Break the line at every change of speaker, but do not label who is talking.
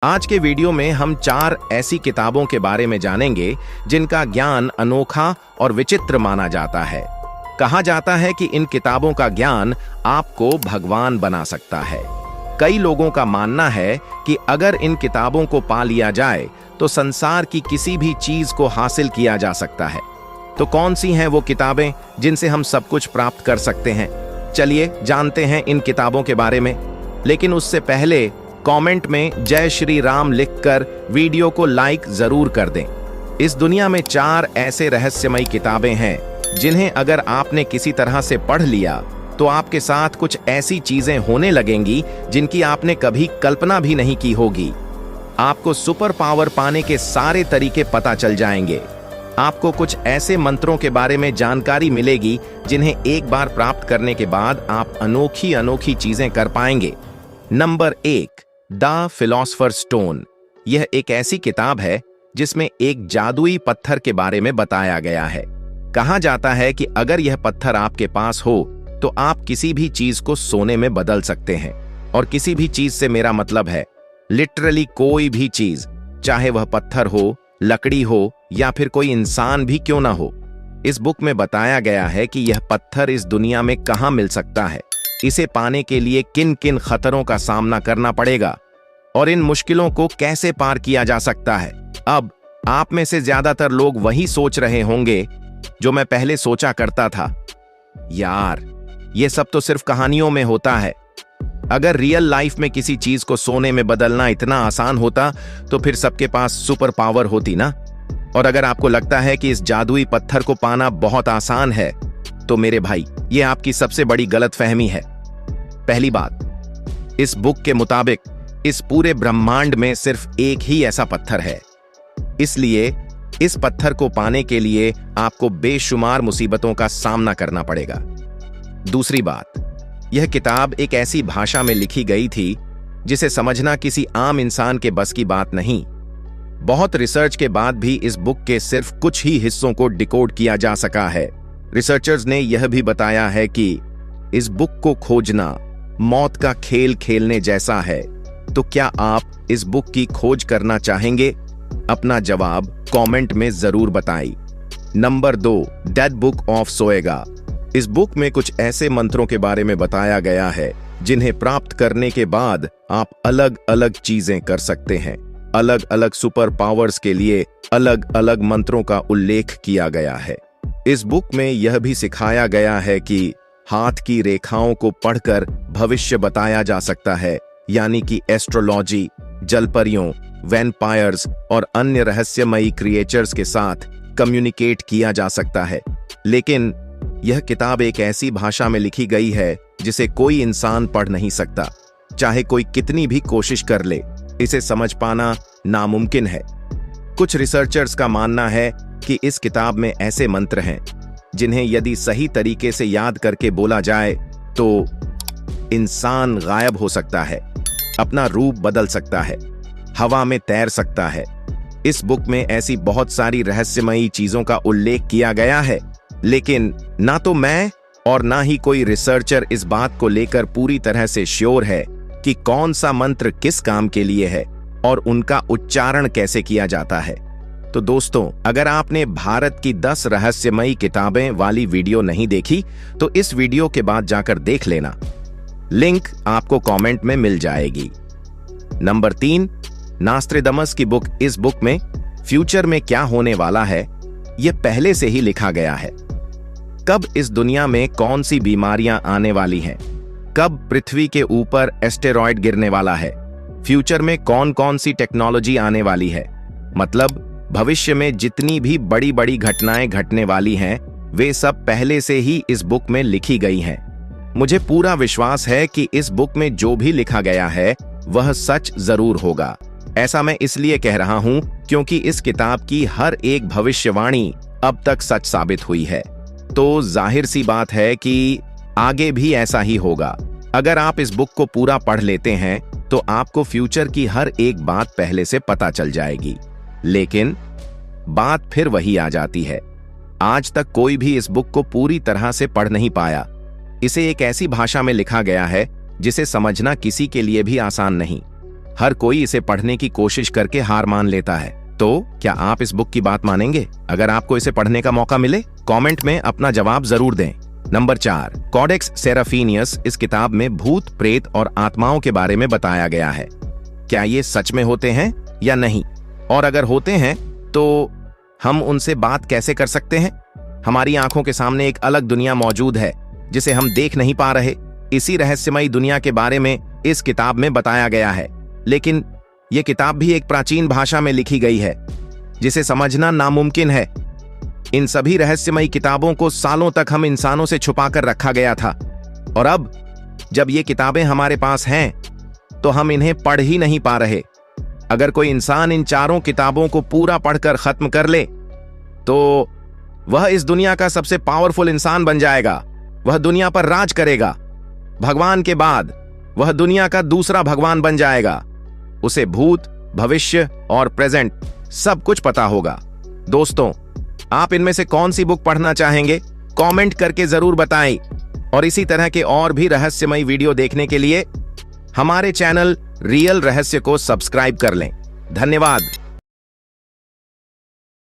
आज के वीडियो में हम 4 ऐसी किताबों के बारे में जानेंगे जिनका ज्ञान अनोखा और विचित्र माना जाता है। कहा जाता है कि इन किताबों का ज्ञान आपको भगवान बना सकता है। कई लोगों का मानना है कि अगर इन किताबों को पा लिया जाए तो संसार की किसी भी चीज को हासिल किया जा सकता है। तो कौन सी हैं वो किताबें जिनसे हम सब कुछ प्राप्त कर सकते हैं? चलिए जानते हैं इन किताबों के बारे में। लेकिन उससे पहले कमेंट में जय श्री राम लिखकर वीडियो को लाइक जरूर कर दें। इस दुनिया में 4 ऐसे रहस्यमयी किताबें हैं जिन्हें अगर आपने किसी तरह से पढ़ लिया तो आपके साथ कुछ ऐसी चीजें होने लगेंगी जिनकी आपने कभी कल्पना भी नहीं की होगी। आपको सुपर पावर पाने के सारे तरीके पता चल जाएंगे। आपको कुछ ऐसे मंत्रों के बारे में जानकारी मिलेगी जिन्हें एक बार प्राप्त करने के बाद आप अनोखी अनोखी चीजें कर पाएंगे। Number 1, the philosopher stone. यह एक ऐसी किताब है जिसमें एक जादुई पत्थर के बारे में बताया गया है। कहा जाता है कि अगर यह पत्थर आपके पास हो तो आप किसी भी चीज को सोने में बदल सकते हैं। और किसी भी चीज से मेरा मतलब है लिटरली कोई भी चीज, चाहे वह पत्थर हो, लकड़ी हो या फिर कोई इंसान भी क्यों ना हो। इस बुक में बताया गया है कि यह पत्थर इस दुनिया में कहां मिल सकता है, इसे पाने के लिए किन किन खतरों का सामना करना पड़ेगा और इन मुश्किलों को कैसे पार किया जा सकता है। अब आप में से ज्यादातर लोग वही सोच रहे होंगे जो मैं पहले सोचा करता था, यार ये सब तो सिर्फ कहानियों में होता है। अगर रियल लाइफ में किसी चीज को सोने में बदलना इतना आसान होता तो फिर सबके पास सुपर पावर होती ना। और अगर आपको लगता है कि इस जादुई पत्थर को पाना बहुत आसान है तो मेरे भाई, ये आपकी सबसे बड़ी गलतफहमी है। पहली बात, इस बुक के मुताबिक इस पूरे ब्रह्मांड में सिर्फ एक ही ऐसा पत्थर है, इसलिए इस पत्थर को पाने के लिए आपको बेशुमार मुसीबतों का सामना करना पड़ेगा। दूसरी बात, यह किताब एक ऐसी भाषा में लिखी गई थी जिसे समझना किसी आम इंसान के बस की बात नहीं। बहुत रिसर्च के बाद भी इस बुक के सिर्फ कुछ ही हिस्सों को डिकोड किया जा सका है। रिसर्चर्स ने यह भी बताया है कि इस बुक को खोजना मौत का खेल खेलने जैसा है। तो क्या आप इस बुक की खोज करना चाहेंगे? अपना जवाब कमेंट में जरूर बताएं। Number 2, dead book of Soyga. इस बुक में कुछ ऐसे मंत्रों के बारे में बताया गया है जिन्हें प्राप्त करने के बाद आप अलग अलग चीजें कर सकते हैं। अलग अलग सुपर पावर्स के लिए अलग अलग मंत्रों का उल्लेख किया गया है। इस बुक में यह भी सिखाया गया है कि हाथ की रेखाओं को पढ़कर भविष्य बताया जा सकता है, यानी कि एस्ट्रोलॉजी, जलपरियों, वैम्पायर्स और अन्य रहस्यमयी क्रिएचर्स के साथ कम्युनिकेट किया जा सकता है। लेकिन यह किताब एक ऐसी भाषा में लिखी गई है जिसे कोई इंसान पढ़ नहीं सकता, चाहे कोई कितनी भी कोशिश कर ले। इसे समझ पाना नामुमकिन है। कुछ रिसर्चर्स का मानना है कि इस किताब में ऐसे मंत्र हैं जिन्हें यदि सही तरीके से याद करके बोला जाए तो इंसान गायब हो सकता है, अपना रूप बदल सकता है, हवा में तैर सकता है। इस बुक में ऐसी बहुत सारी रहस्यमयी चीजों का उल्लेख किया गया है, लेकिन ना तो मैं और ना ही कोई रिसर्चर इस बात को लेकर पूरी तरह से श्योर है कि कौन सा मंत्र किस काम के लिए है और उनका उच्चारण कैसे किया जाता है। तो दोस्तों, अगर आपने भारत की 10 रहस्यमयी किताबें वाली वीडियो नहीं देखी तो इस वीडियो के बाद जाकर देख लेना, लिंक आपको कमेंट में मिल जाएगी। नंबर 3, नास्ट्रेडमस की बुक। इस बुक में फ्यूचर में क्या होने वाला है यह पहले से ही लिखा गया है। कब इस दुनिया में कौन सी बीमारियां आने वाली हैं, कब पृथ्वी के ऊपर एस्टेरॉयड गिरने वाला है, फ्यूचर में कौन कौन सी टेक्नोलॉजी आने वाली है, मतलब भविष्य में जितनी भी बड़ी बड़ी घटनाएं घटने वाली हैं वे सब पहले से ही इस बुक में लिखी गई हैं। मुझे पूरा विश्वास है कि इस बुक में जो भी लिखा गया है वह सच जरूर होगा। ऐसा मैं इसलिए कह रहा हूं क्योंकि इस किताब की हर एक भविष्यवाणी अब तक सच साबित हुई है। तो जाहिर सी बात है कि आगे भी ऐसा ही होगा। अगर आप इस बुक को पूरा पढ़ लेते हैं तो आपको फ्यूचर की हर एक बात पहले से पता चल जाएगी। लेकिन बात फिर वही आ जाती है, आज तक कोई भी इस बुक को पूरी तरह से पढ़ नहीं पाया। इसे एक ऐसी भाषा में लिखा गया है जिसे समझना किसी के लिए भी आसान नहीं। हर कोई इसे पढ़ने की कोशिश करके हार मान लेता है। तो क्या आप इस बुक की बात मानेंगे? अगर आपको इसे पढ़ने का मौका मिले, कमेंट में अपना जवाब जरूर दें। Number 4, Codex Seraphinianus. इस किताब में भूत, प्रेत और आत्माओं के बारे में बताया गया है। क्या ये सच में होते हैं या नहीं? और अगर होते हैं तो हम उनसे बात कैसे कर सकते हैं? हमारी आंखों के सामने एक अलग दुनिया मौजूद है जिसे हम देख नहीं पा रहे। इसी रहस्यमयी दुनिया के बारे में इस किताब में बताया गया है, लेकिन यह किताब भी एक प्राचीन भाषा में लिखी गई है जिसे समझना नामुमकिन है। इन सभी रहस्यमयी किताबों को सालों तक हम इंसानों से छुपाकर रखा गया था, और अब जब ये किताबें हमारे पास हैं तो हम इन्हें पढ़ ही नहीं पा रहे। अगर कोई इंसान इन चारों किताबों को पूरा पढ़कर खत्म कर ले तो वह इस दुनिया का सबसे पावरफुल इंसान बन जाएगा। वह दुनिया पर राज करेगा। भगवान के बाद वह दुनिया का दूसरा भगवान बन जाएगा। उसे भूत, भविष्य और प्रेजेंट सब कुछ पता होगा। दोस्तों, आप इनमें से कौन सी बुक पढ़ना चाहेंगे? कमेंट करके जरूर बताएं। और इसी तरह के और भी रहस्यमयी वीडियो देखने के लिए हमारे चैनल रियल रहस्य को सब्सक्राइब कर लें। धन्यवाद।